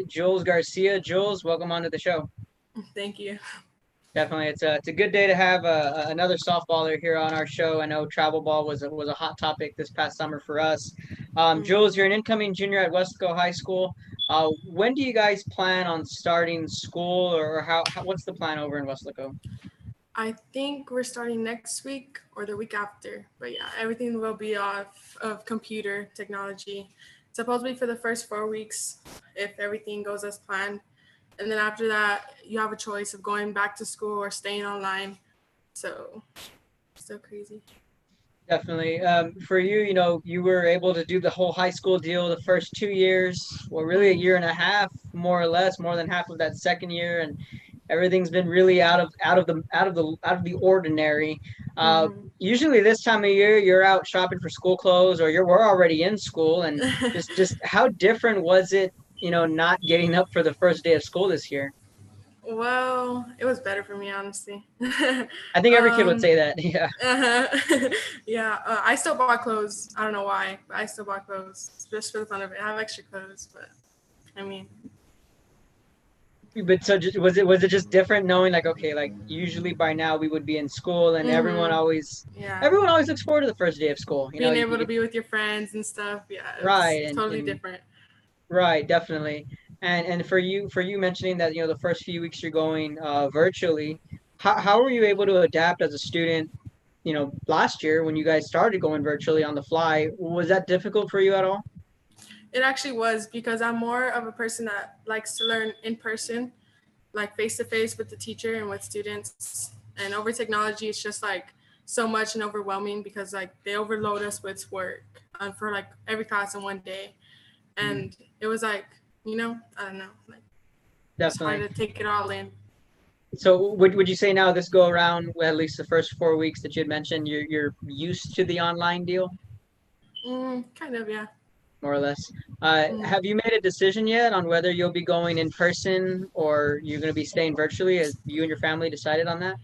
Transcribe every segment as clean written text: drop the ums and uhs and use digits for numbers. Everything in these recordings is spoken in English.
Jules Garcia. Jules, welcome onto the show. Thank you. Definitely, it's a good day to have another softballer here on our show. I know travel ball was a hot topic this past summer for us. Jules, you're an incoming junior at Weslaco High School. When do you guys plan on starting school, or how what's the plan over in Weslaco? I think we're starting next week or the week after. But yeah, everything will be off of computer technology. Supposedly for the first 4 weeks, if everything goes as planned. And then after that, you have a choice of going back to school or staying online. So, so crazy. Definitely. For you, you were able to do the whole high school deal the first 2 years, well, really a hmm year and a half, more or less, more than half of that second year, and everything's been really out of the ordinary. Uh, hmm Usually this time of year, you're out shopping for school clothes, or we're already in school, and just how different was it, not getting up for the first day of school this year? Well, it was better for me, honestly. I think every kid would um, say that. Yeah. yeah, I still bought clothes. I don't know why, but I still bought clothes just for the fun of it. I have extra clothes, but I mean, But so was it just different knowing like, okay, like usually by now we would be in school, and everyone hmm always yeah, everyone always looks forward to the first day of school. being able to be with your friends and stuff. Yeah, it's Right, and, totally and different. right, definitely. And for you mentioning that, the first few weeks you're going virtually, how were you able to adapt as a student, last year when you guys started going virtually on the fly? Was that difficult for you at all? It actually was because I'm more of a person that likes to learn in person, like face to face with the teacher and with students. And over technology, it's just like so much and overwhelming because like they overload us with work for like every class in one day. Mhm. And it was like, I don't know, like it's hard Definitely. to take it all in. So would you say now this go around, well, at least the first 4 weeks that you had mentioned, you're used to the online deal? Kind of, yeah. More or less. Mm. Have you made a decision yet on whether you'll be going in person or you're going to be staying virtually? As you and your family decided on that?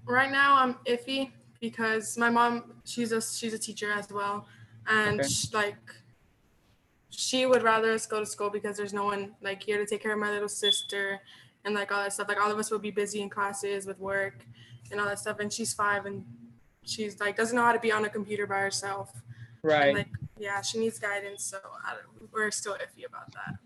Right now, I'm iffy because my mom, she's a teacher as well, and Okay. like she would rather us go to school because there's no one like here to take care of my little sister and like all that stuff. Like all of us would be busy in classes with work and all that stuff. And she's 5 and she's like doesn't know how to be on a computer by herself. And Right. like yeah, she needs guidance. So we're still iffy about that.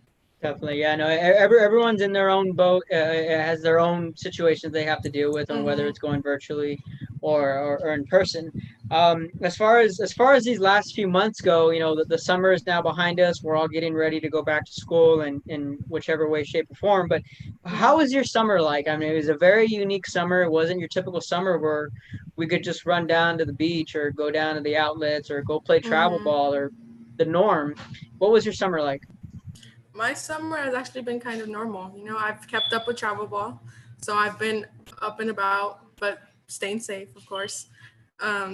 Definitely. Yeah, no, everyone's in their own boat. It has their own situations they have to deal with on whether Mm-hmm. it's going virtually or in person. As far as these last few months go, the summer is now behind us. We're all getting ready to go back to school in whichever way, shape, or form. But how Mm-hmm. was your summer like? I mean, it was a very unique summer. It wasn't your typical summer where we could just run down to the beach or go down to the outlets or go play travel Mm-hmm. ball or the norm. What was your summer like? My summer has actually been kind of normal. I've kept up with travel ball, so I've been up and about, but staying safe, of course.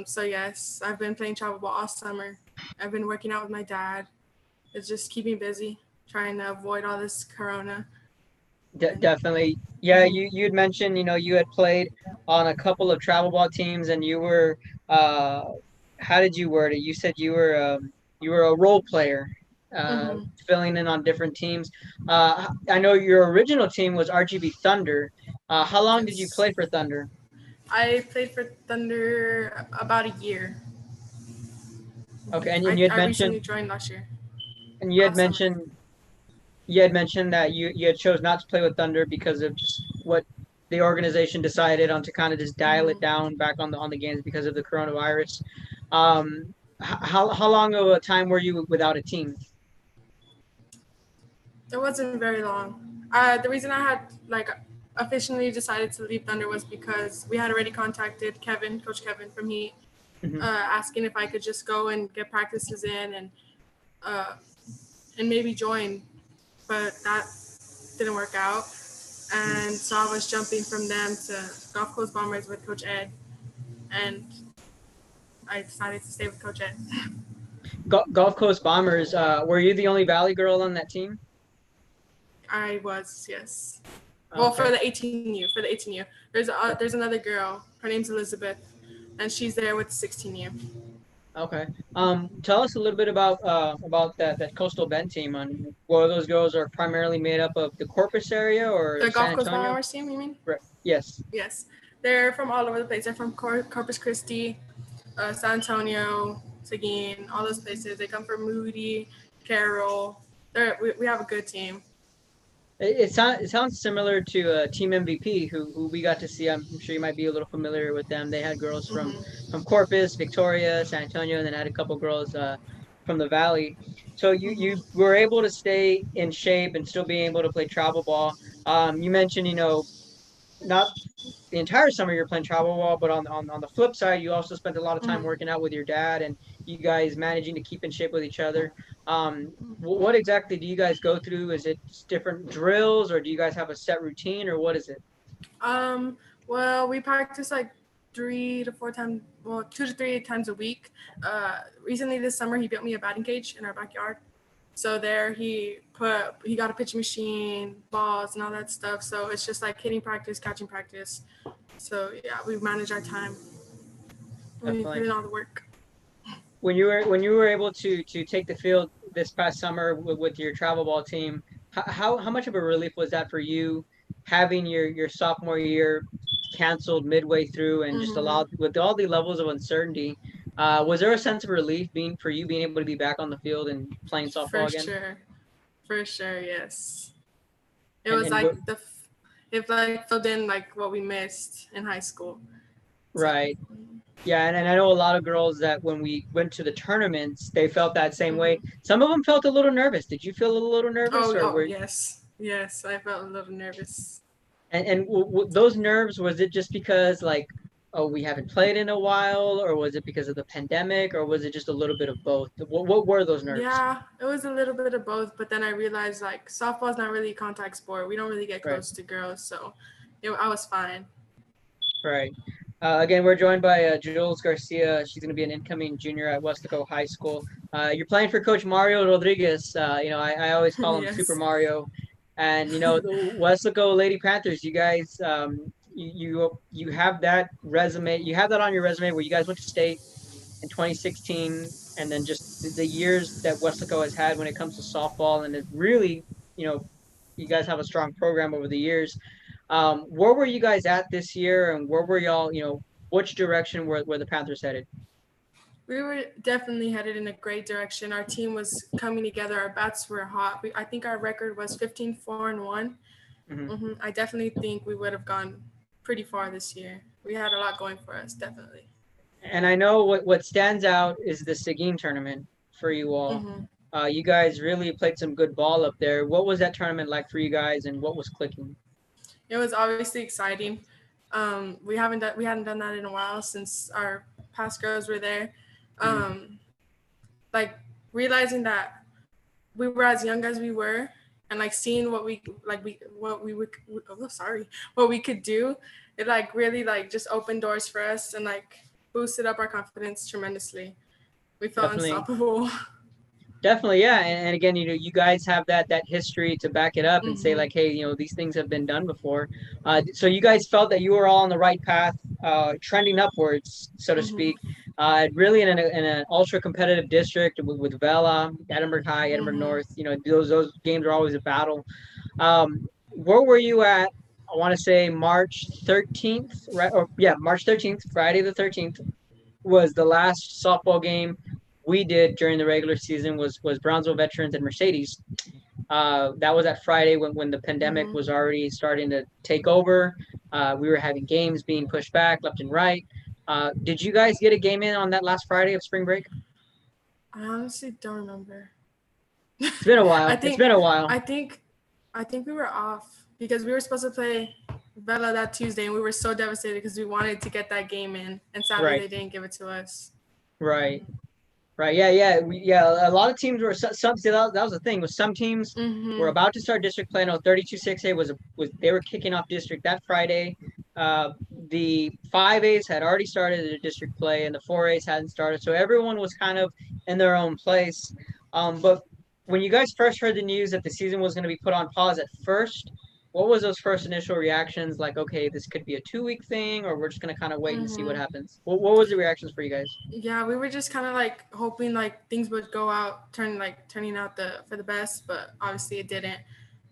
So yes, I've been playing travel ball all summer. I've been working out with my dad. It's just keeping busy, trying to avoid all this corona. And Definitely. Yeah, mhm. you had mentioned, you had played on a couple of travel ball teams, and you were uh how did you word it? You said you were a role player, uh Mhm. filling in on different teams. I know your original team was RGB Thunder. How long did you Yes, play for Thunder? I played for Thunder about a year. Okay, and, I, and you had I mentioned recently joined last year, and you had last summer. mentioned you had mentioned that you had chose not to play with Thunder because of just what the organization decided on, to kind of just dial it Mhm. down back on the games because of the coronavirus. How long of a time were you without a team? It wasn't very long. The reason I had like officially decided to leave Thunder was because we had already contacted Kevin, Coach Kevin from Heat, Hmm. asking if I could just go and get practices in uh, and maybe join, but that didn't work out. And so I was jumping from them to Gulf Coast Bombers with Coach Ed, and I decided to stay with Coach Ed. Gulf Coast Bombers. Were you the only Valley girl on that team? I was, yes. Well, Okay. for the 18U, there's another girl. Her name's Elizabeth, and she's there with the 16U. Okay. Tell us a little bit about that Coastal Bend team. On whether those girls are primarily made up of the Corpus area or The San Gulf Coast Antonio. Bombers team, you mean? Right. Yes. Yes, they're from all over the place. They're from Corpus Christi, San Antonio, Seguin, all those places. They come from Moody, Carroll. We have a good team. It sounds similar to Team MVP, who we got to see. I'm sure you might be a little familiar with them. They had girls from Corpus, Victoria, San Antonio, and then had a couple girls from the Valley. So you Hmm. were able to stay in shape and still being able to play travel ball. You mentioned, not the entire summer you're playing travel ball, but on the flip side, you also spent a lot of time Hmm. working out with your dad, and you guys managing to keep in shape with each other. What exactly do you guys go through? Is it just different drills, or do you guys have a set routine, or what is it? Um, well, we practice like 3 to 4 times, well, 2 to 3 times a week. Recently this summer, he built me a batting cage in our backyard. So there he got a pitching machine, balls, and all that stuff. So it's just like hitting practice, catching practice. So yeah, we manage our time. We put Definitely. in all the work. When you were able to take the field this past summer with your travel ball team, how much of a relief was that for you, having your sophomore year canceled midway through and just Hmm. allowed with all the levels of uncertainty? Was there a sense of relief being able to be back on the field and playing softball For again? sure, for sure, yes. It And was and what, like it like filled in like what we missed in high school. So. right. Yeah, and I know a lot of girls that when we went to the tournaments, they felt that same way. Hmm. Some of them felt a little nervous. Did you feel a little nervous, Oh, or oh, were yes, yes. I felt a little nervous. those nerves, was it just because like, oh, we haven't played in a while, or was it because of the pandemic, or was it just a little bit of both? What were those nerves? Yeah, it was a little bit of both, but then I realized like softball's not really a contact sport. We don't really get Right, close to girls, so I was fine. right. Again, we're joined by Jules Garcia. She's going to be an incoming junior at Weslaco High School. You're playing for Coach Mario Rodriguez. I always call him Super Yes. Mario. And the Weslaco Lady Panthers. You guys, you have that resume. You have that on your resume where you guys went to state in 2016, and then just the years that Weslaco has had when it comes to softball, and it really, you know, you guys have a strong program over the years. Where were you guys at this year, and where were y'all? Which direction were the Panthers headed? We were definitely headed in a great direction. Our team was coming together. Our bats were hot. I think our record was 15-4-1. Hmm. I definitely think we would have gone pretty far this year. We had a lot going for us, definitely. And I know what stands out is the Seguin tournament for you all. Hmm. You guys really played some good ball up there. What was that tournament like for you guys, and what was clicking? It was obviously exciting. We hadn't done that in a while since our past girls were there. Hmm. Um, like realizing that we were as young as we were, and like seeing what we could do. It like really like just opened doors for us and like boosted up our confidence tremendously. We felt Definitely. unstoppable. Definitely, yeah, and again, you guys have that history to back it up and say Hmm. like, hey, these things have been done before. So you guys felt that you were all on the right path, trending upwards, so to Hmm. speak. Really in an ultra competitive district with Vela, Edinburgh High, Edinburgh Hmm. North. Those games are always a battle. Where were you at? I want to say March 13th, right? Or yeah, March 13th, Friday the 13th was the last softball game we did during the regular season was Brownsville Veterans and Mercedes. That was that Friday when the pandemic Hmm. was already starting to take over. We were having games being pushed back left and right. Did you guys get a game in on that last Friday of spring break? I honestly don't remember. It's been a I while. It's think, been a while. I think, I think we were off because we were supposed to play Bella that Tuesday, and we were so devastated because we wanted to get that game in, and sadly Right, they didn't give it to us. right. Right. Yeah. Yeah. Yeah. A lot of teams were some. See, that was the thing. Was some teams were Hmm. about to start district play. No, 32-6A was they were kicking off district that Friday. The 5As had already started their district play, and the 4As hadn't started. So everyone was kind of in their own place. But when you guys first heard the news that the season was going to be put on pause at first, What was those first initial reactions like? Okay, this could be a 2 week thing, or we're just gonna kind of wait and see what Mm-hmm. happens. What was the reactions for you guys? Yeah, we were just kind of like hoping like things would go out, turning out for the best, but obviously it didn't,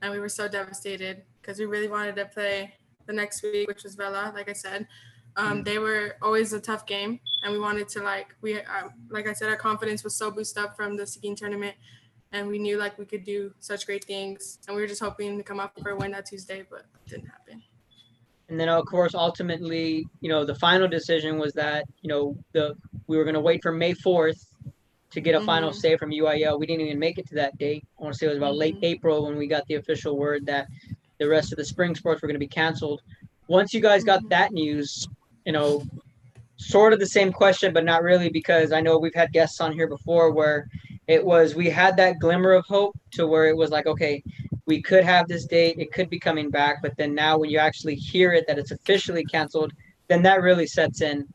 and we were so devastated because we really wanted to play the next week, which was Vela. Like I said, Mm. they were always a tough game, and we wanted to like I said, our confidence was so boosted up from the Seguin tournament, and we knew like we could do such great things, and we were just hoping to come up for a win that Tuesday, but it didn't happen. And then, of course, ultimately, the final decision was that, the we were going to wait for May 4th to get a final Mhm. say from UIL. We didn't even make it to that date. I want to say it was about late Mhm. April when we got the official word that the rest of the spring sports were going to be canceled. Once you guys got Mhm. that news, you know, sort of the same question, but not really, because I know we've had guests on here before where we had that glimmer of hope to where it was like, okay, we could have this date, it could be coming back, but then now when you actually hear it that it's officially canceled, then that really sets in.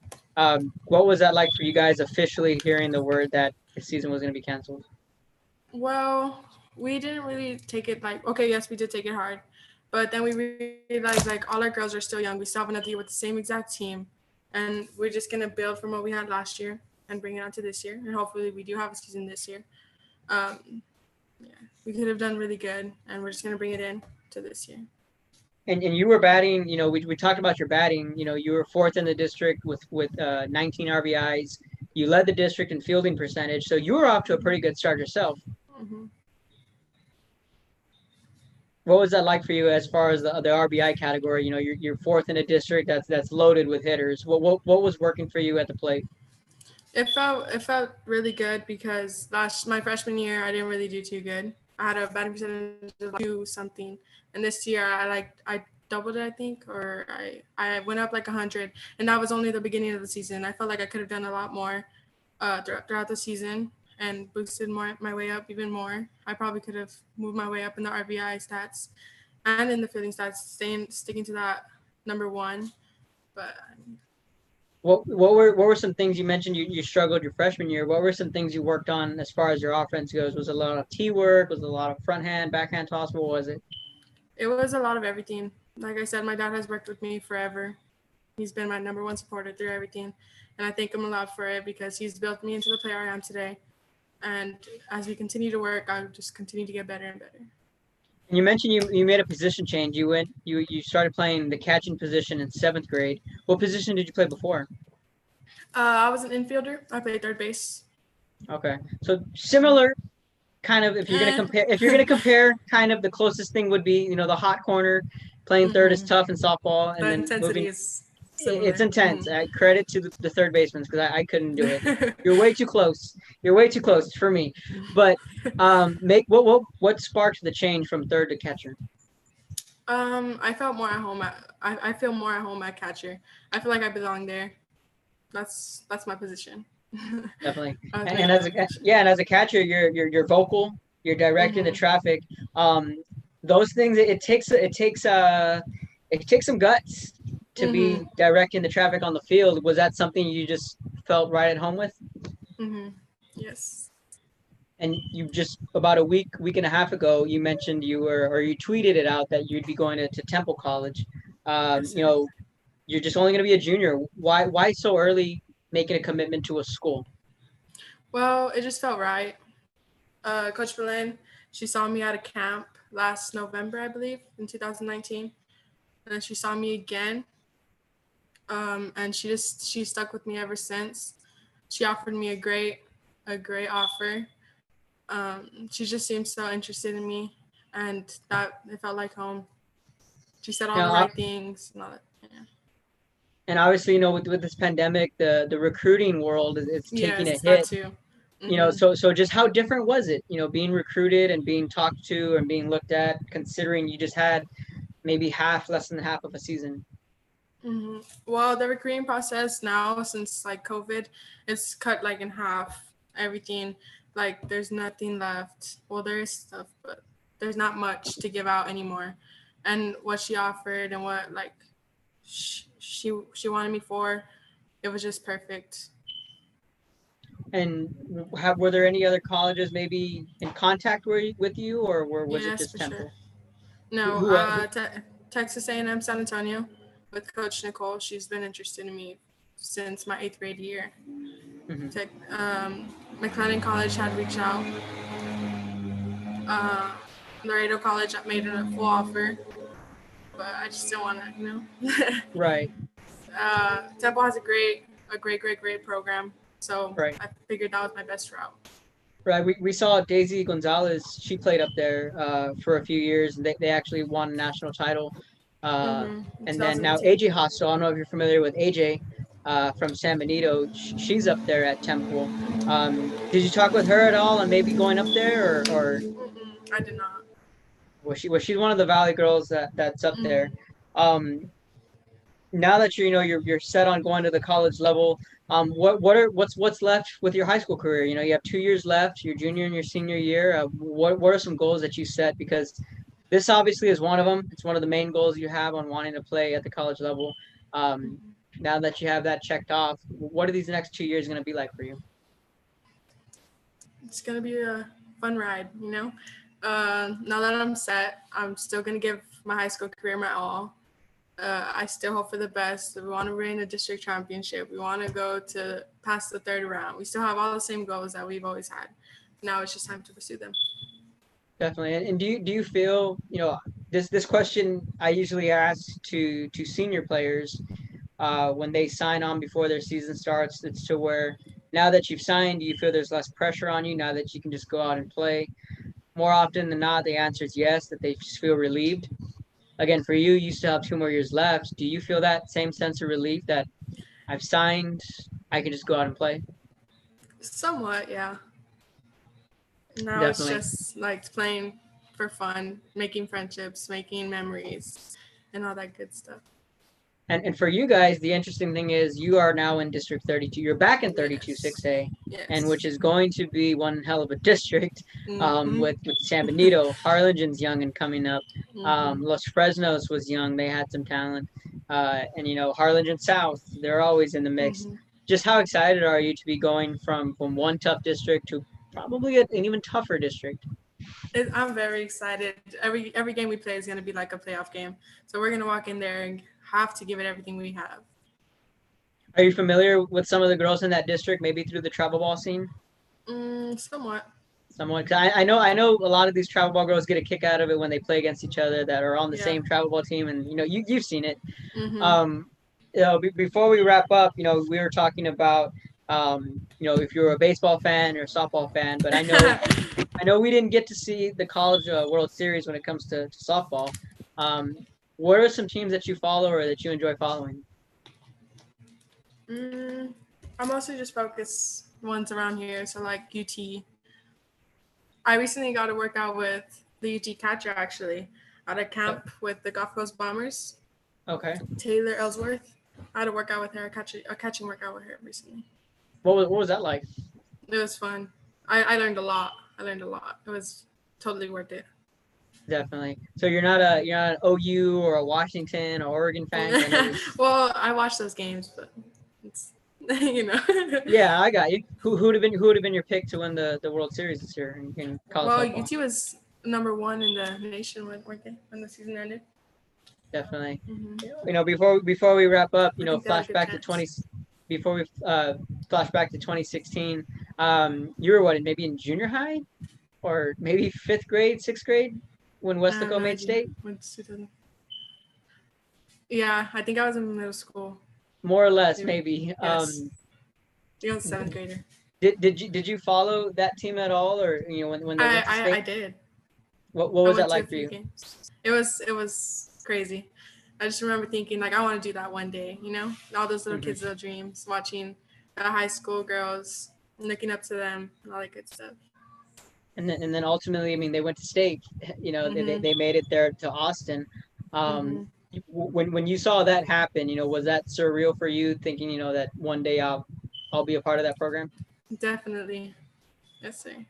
What was that like for you guys officially hearing the word that the season was going to be canceled? Well, we didn't really take it like okay, yes, we did take it hard, but then we realized like all our girls are still young. We still have another year with the same exact team, and we're just gonna build from what we had last year and bring it on to this year, and hopefully we do have a season this year. Um, yeah, we could have done really good, and we're just gonna bring it in to this year. And you were batting, we talked about your batting. You were fourth in the district with 19 RBIs. You led the district in fielding percentage, so you were off to a pretty good start yourself. Mm-hmm. What was that like for you as far as the RBI category? You're fourth in a district that's loaded with hitters. What was working for you at the plate? It felt really good because last my freshman year I didn't really do too good. I had a batting percentage of like two something, and this year I doubled it I think, or I went up like 100, and that was only the beginning of the season. I felt like I could have done a lot more throughout the season and boosted my way up even more. I probably could have moved my way up in the RBI stats and in the fielding stats, sticking to that number one. But What were some things you mentioned you struggled your freshman year? What were some things you worked on as far as your offense goes? Was it a lot of T work? Was it a lot of front hand, backhand toss? What was it? it was a lot of everything. Like I said, my dad has worked with me forever. He's been my number one supporter through everything. And I thank him a lot for it because he's built me into the player I am today. And as we continue to work, I'll just continue to get better and better. And you mentioned you made a position change. You started playing the catching position in seventh grade. What position did you play before? I was an infielder. I played third base. Okay, so similar kind of, Eh. if you're gonna compare, kind of the closest thing would be, the hot corner. Playing third is Mm-hmm. tough in softball, and The then intensity moving. is It's similar. intense. Mm-hmm. Credit to the third baseman because I couldn't do it. You're way too close. You're way too close for me. But make what sparked the change from third to catcher? I felt more at home I feel more at home at catcher. I feel like I belong there. That's my position. Definitely. I was And made for as a that position. yeah, and as a catcher, you're vocal. You're directing the Mm-hmm. traffic. Um, those things, it takes some guts to Mm-hmm. be directing the traffic on the field. Was that something you just felt right at home with? Mm-hmm. Yes. And you just about a week and a half ago, you mentioned you tweeted it out that you'd be going to Temple College. Yes, You sir. know, you're just only going to be a junior. Why so early making a commitment to a school? Well, it just felt right. Coach Belen, she saw me at a camp last November, I believe, in 2019, and then she saw me again, and she stuck with me ever since. She offered me a great offer. She just seemed so interested in me, and that it felt like home. She said all the Now, right things and all that. Yeah. and obviously, with this pandemic, the recruiting world is taking a Yes, that hit. too. Mm-hmm. So just how different was it? Being recruited and being talked to and being looked at, considering you just had maybe less than half of a season. Mm-hmm. Well, the recruiting process now, since like COVID, it's cut like in half. Everything, like there's nothing left. Well, there is stuff, but there's not much to give out anymore. And what she offered and what like she wanted me for, it was just perfect. And were there any other colleges maybe in contact with you, or was it Yes, just for sure. Temple? No, Who Texas A&M San Antonio with Coach Nicole. She's been interested in me since my 8th grade year. McLennan College had reached out. Laredo College made a full offer, but I just don't want to, Right. Temple has a great program, so Right. I figured that was my best route. Right. We saw Daisy Gonzalez. She played up there for a few years, and they actually won a national title. And then now AJ Hostel. I don't know if you're familiar with AJ from San Benito. She's up there at Temple. Did you talk with her at all, and maybe going up there, or? I did not. Well, she's one of the Valley girls that's up there. Now that you're set on going to the college level, what's left with your high school career? You have 2 years left, your junior and your senior year. What are some goals that you set? Because this obviously is one of them. It's one of the main goals you have on wanting to play at the college level. Now that you have that checked off, what are these next 2 years going to be like for you? It's going to be a fun ride, Now that I'm set, I'm still going to give my high school career my all. I still hope for the best. We want to win a district championship. We want to go to past the 3rd round. We still have all the same goals that we've always had. Now it's just time to pursue them. Definitely. And do you feel, this question I usually ask to senior players when they sign on before their season starts. It's to where now that you've signed, do you feel there's less pressure on you now that you can just go out and play? More often than not, the answer is yes, that they just feel relieved. Again, for you, you still have 2 more years left. Do you feel that same sense of relief that I've signed, I can just go out and play? Somewhat, yeah. Now Definitely. It's just like playing for fun, making friendships, making memories, and all that good stuff. And for you guys, the interesting thing is you are now in District 32. You're back in 32 Yes. 6A, Yes. and which is going to be one hell of a district with San Benito. Harlingen's young and coming up. Los Fresnos was young. They had some talent. And, Harlingen South, they're always in the mix. Just how excited are you to be going from one tough district to probably an even tougher district? I'm very excited. Every game we play is going to be like a playoff game. So we're going to walk in there and have to give it everything we have. Are you familiar with some of the girls in that district, maybe through the travel ball scene? Somewhat. Somewhat. I know a lot of these travel ball girls get a kick out of it when they play against each other that are on the same travel ball team, and you've seen it. Before we wrap up, we were talking about if you're a baseball fan or a softball fan, but I know we didn't get to see the College World Series when it comes to softball. What are some teams that you follow or that you enjoy following? I'm mostly just focused ones around here, so like UT. I recently got to work out with the UT catcher actually at a camp with the Gulf Coast Bombers. Okay. Taylor Ellsworth. I had to work out with her, a catching workout with her recently. What was that like? It was fun. I learned a lot. It was totally worth it. Definitely. So you're not an OU or a Washington or Oregon fan? Well, I watched those games, but it's Yeah, I got you. Who would have been your pick to win the World Series this year in college football? UT was number 1 in the nation, weren't they, when the season ended? Definitely. Before we wrap up, flash back to 2016. You were maybe in junior high, or maybe 5th grade, 6th grade, when Weslaco made state? Yeah, I think I was in middle school. More or less, maybe. Yes. You was 7th grader. Did you follow that team at all, or when they went to state? I did. What was that like for you? Games. It was crazy. I just remember thinking I want to do that one day. All those little kids' little dreams, watching the high school girls, looking up to them, and all that good stuff. And then ultimately, they went to state. They made it there to Austin. When you saw that happen, was that surreal for you, thinking that one day I'll be a part of that program? Definitely. Yes, sir.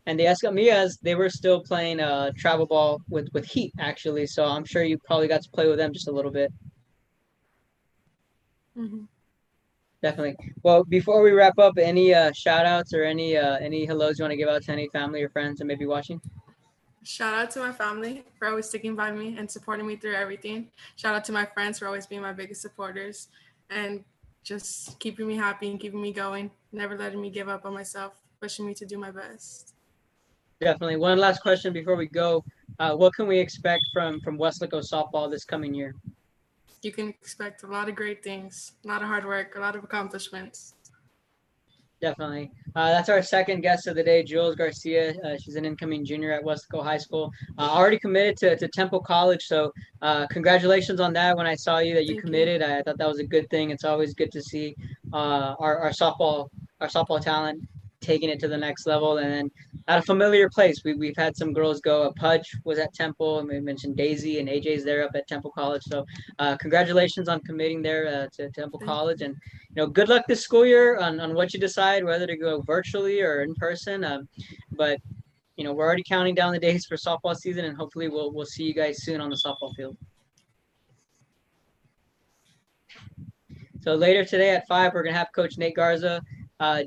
And the Escamillas, they were still playing travel ball with Heat, actually. So I'm sure you probably got to play with them just a little bit. Definitely. Well, before we wrap up, any shout outs or any hellos you want to give out to any family or friends that may be watching? Shout out to my family for always sticking by me and supporting me through everything. Shout out to my friends for always being my biggest supporters and just keeping me happy and keeping me going, never letting me give up on myself, pushing me to do my best. Definitely. One last question before we go. What can we expect from Weslaco softball this coming year? You can expect a lot of great things, a lot of hard work, a lot of accomplishments. Definitely. That's our second guest of the day, Jules Garcia. She's an incoming junior at Weslaco High School. Already committed to Temple College. So congratulations on that. When I saw you that you Thank committed, you. I thought that was a good thing. It's always good to see our softball talent taking it to the next level. And then at a familiar place, we've had some girls go. Pudge was at Temple, and we mentioned Daisy and AJ's there up at Temple College. So congratulations on committing there to Temple Thank College. you. And good luck this school year on what you decide, whether to go virtually or in person. But we're already counting down the days for softball season, and hopefully we'll see you guys soon on the softball field. So later today at 5, we're gonna have Coach Nate Garza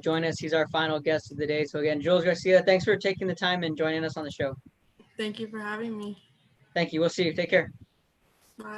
join us. He's our final guest of the day. So again, Jules Garcia, thanks for taking the time and joining us on the show. Thank you for having me. Thank you. We'll see you. Take care.